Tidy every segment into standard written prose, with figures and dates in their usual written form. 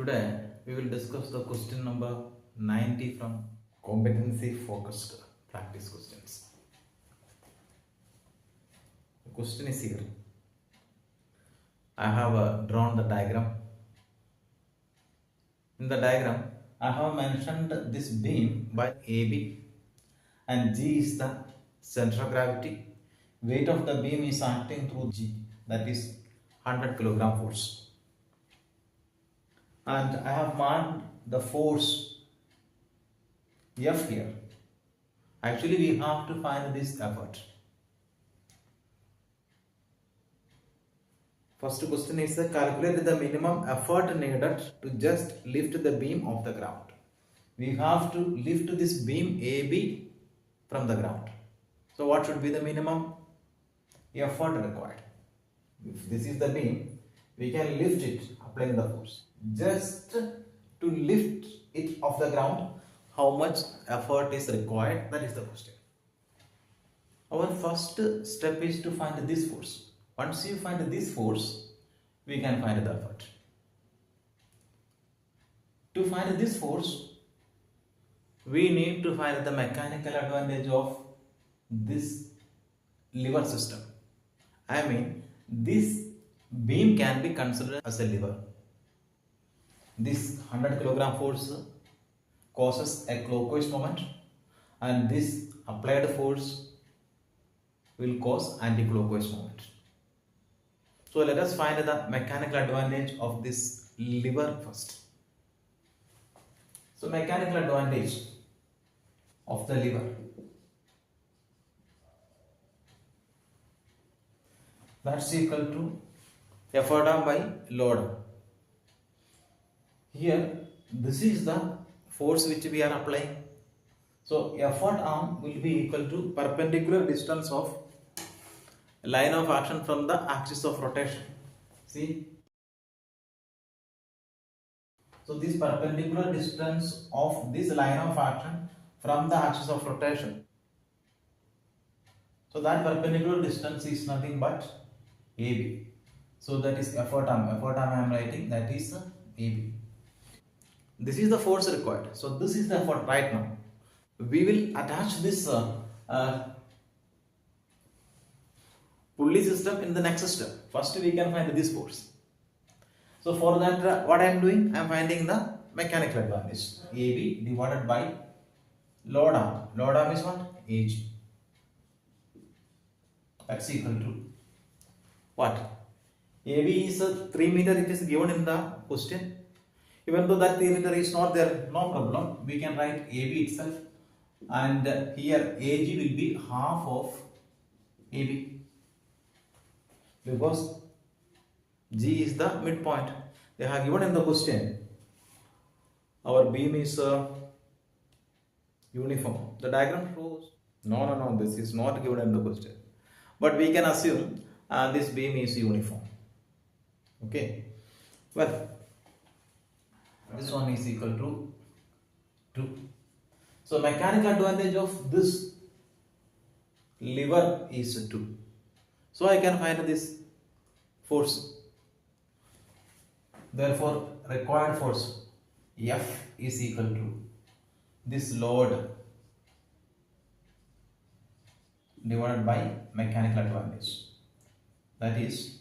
Today we will discuss the question number 90 from Competency-Focused Practice Questions. The question is here. I have drawn the diagram. In the diagram, I have mentioned this beam by AB and G is the center of gravity. Weight of the beam is acting through G, that is 100 kilogram force. And I have marked the force F here. Actually, we have to find this effort. First question is calculate the minimum effort needed to just lift the beam off the ground. We have to lift this beam AB from the ground. So what should be the minimum effort required? If this is the beam, we can lift it applying the force. Just to lift it off the ground, how much effort is required? That is the question. Our first step is to find this force. Once you find this force, we can find the effort. To find this force, we need to find the mechanical advantage of this lever system. I mean, this beam can be considered as a lever. This 100 kilogram force causes a clockwise moment and this applied force will cause anti-clockwise moment. So let us find the mechanical advantage of this lever first. So mechanical advantage of the lever. That's equal to effort arm by load arm. Here, this is the force which we are applying. So effort arm will be equal to perpendicular distance of line of action from the axis of rotation. See? So this perpendicular distance of this line of action from the axis of rotation. So that perpendicular distance is nothing but AB. So that is effort arm. Effort arm I am writing, that is AB. This is the force required. So this is the effort right now. We will attach this pulley system in the next step. First we can find this force. So for that what I am doing? I am finding the mechanical advantage. AB divided by load arm. Load arm is what? AG. That's equal to what? AB is 3 meter, it is given in the question. Even though that 3 meter is not there, no problem. We can write AB itself and here AG will be half of AB because G is the midpoint. They have given in the question. Our beam is uniform. The diagram shows. No, this is not given in the question. But we can assume this beam is uniform. Okay. Well, this one is equal to 2. So mechanical advantage of this lever is 2. So I can find this force. Therefore, required force F is equal to this load divided by mechanical advantage. That is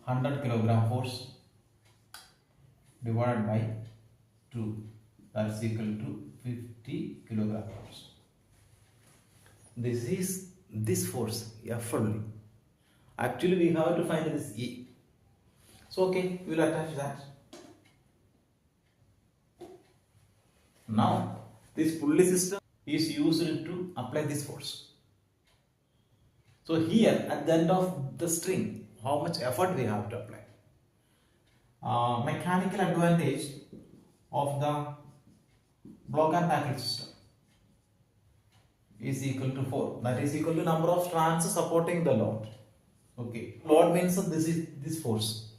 100 kilogram force divided by 2, that's equal to 50 kilogram force. This is this force F only. Actually we have to find this E. So okay, we will attach that. Now this pulley system is used to apply this force. So here at the end of the string, how much effort we have to apply? Mechanical advantage of the block and tackle system is equal to 4. That is equal to number of strands supporting the load. Okay, load means this is this force.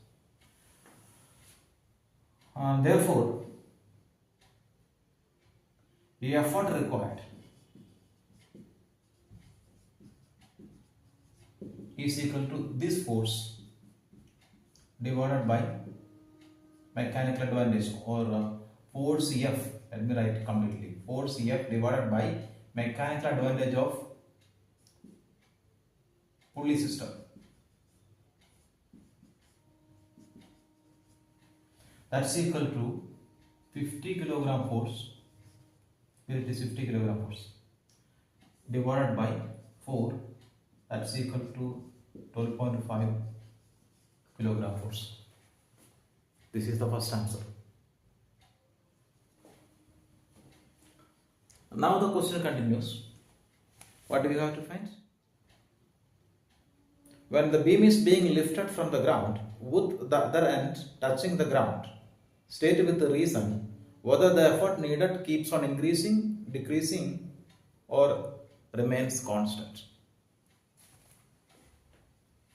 Therefore, the effort required is equal to this force divided by mechanical advantage or force F, let me write completely, force F divided by mechanical advantage of pulley system. That's equal to 50 kilogram force, here it is 50 kilogram force, divided by 4, that's equal to 12.5 kilogram force. This is the first answer. Now the question continues. What do we have to find? When the beam is being lifted from the ground with the other end touching the ground, state with the reason whether the effort needed keeps on increasing, decreasing, or remains constant.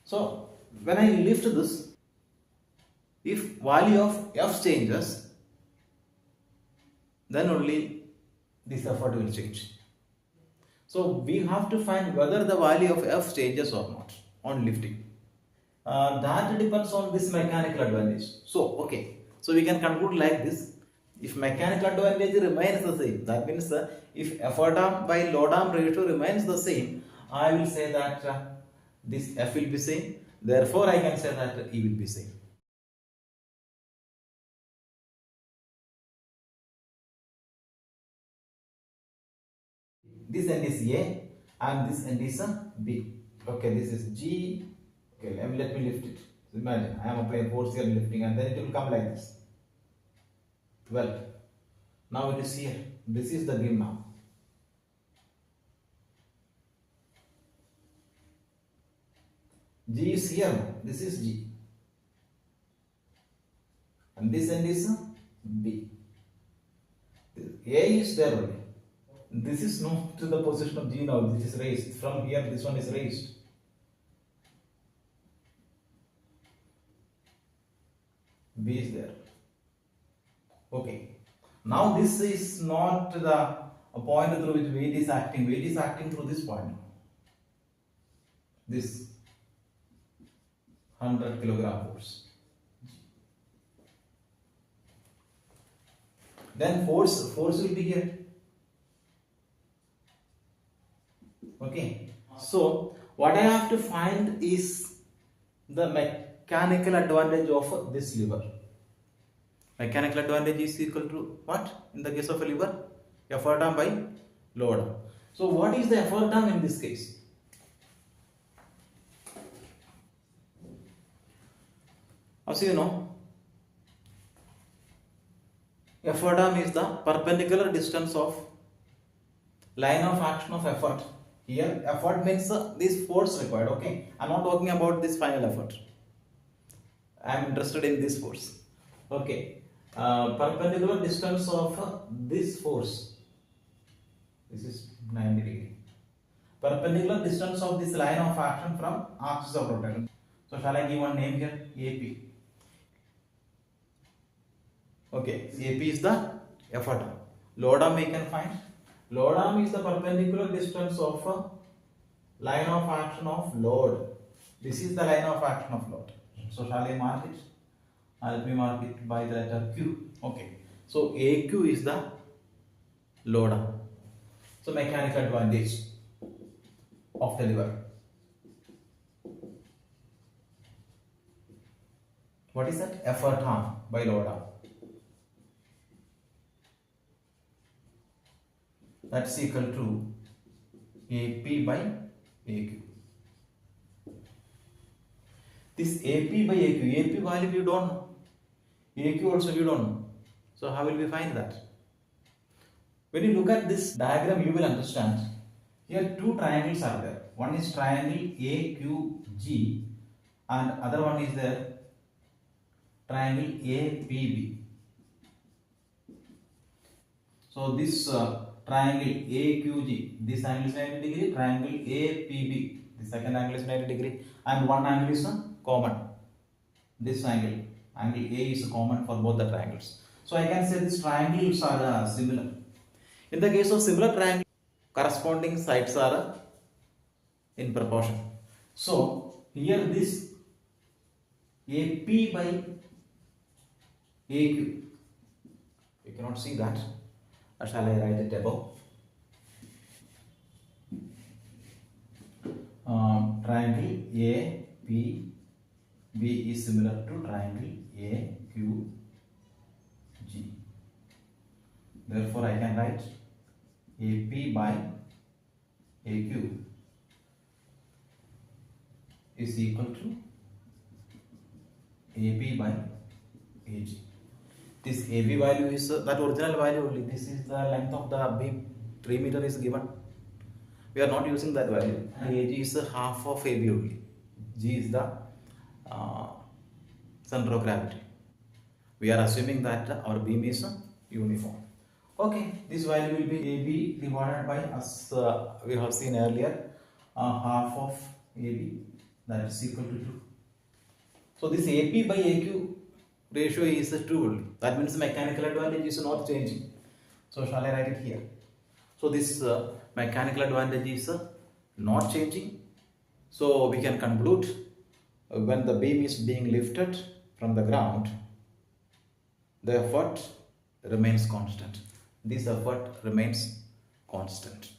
So when I lift this, if value of F changes, then only this effort will change. So we have to find whether the value of F changes or not on lifting. That depends on this mechanical advantage. So okay, so we can conclude like this. If mechanical advantage remains the same, that means if effort arm by load arm ratio remains the same, I will say that this F will be same. Therefore, I can say that E will be same. This end is A and this end is B. Okay, this is G. Okay, let me lift it. So imagine I am applying force here lifting, and then it will come like this. Well, now it is here. This is the beam now. G is here now. This is G. And this end is B. A is there only. This is not to the position of G now. This is raised. From here, this one is raised. B is there. Okay. Now this is not the point through which weight is acting. Weight is acting through this point. This 100 kilogram force. Then force will be here. Okay. So what I have to find is the mechanical advantage of this lever. Mechanical advantage is equal to what? In the case of a lever, effort arm by load arm. So what is the effort arm in this case? As you know, effort arm is the perpendicular distance of line of action of effort. Here effort means this force required. Okay, I am not talking about this final effort. I am interested in this force. Okay, perpendicular distance of this force. This is 90 degree. Perpendicular distance of this line of action from axis of rotation. So shall I give one name here? AP. Okay, AP is the effort arm. Load arm we can find. Load arm is the perpendicular distance of line of action of load. This is the line of action of load. So shall I mark it? Let me mark it by the letter Q. Okay. So AQ is the load arm. So mechanical advantage of the lever. What is that? Effort arm by load arm. That's equal to AP by AQ. This AP by AQ, AP value you don't know, AQ also you don't know. So how will we find that? When you look at this diagram, you will understand. Here two triangles are there. One is triangle AQG and other one is there triangle APB. So this triangle AQG, this angle is 90 degree, triangle APB, the second angle is 90 degree, and one angle is common. This angle A is common for both the triangles. So I can say these triangles are similar. In the case of similar triangle, corresponding sides are in proportion. So here this AP by AQ. You cannot see that. Shall I write it above? Triangle APB is similar to triangle AQG. Therefore, I can write AP by AQ is equal to AB by AG. This AB value is that original value only. This is the length of the beam. 3 meter is given. We are not using that value. AG is half of AB only. G is the center of gravity. We are assuming that our beam is uniform. Okay, this value will be AB divided by, as we have seen earlier, half of AB, that is equal to 2. So this AP by AQ ratio is 2 only. That means mechanical advantage is not changing. So shall I write it here? So this mechanical advantage is not changing. So we can conclude when the beam is being lifted from the ground, the effort remains constant. This effort remains constant.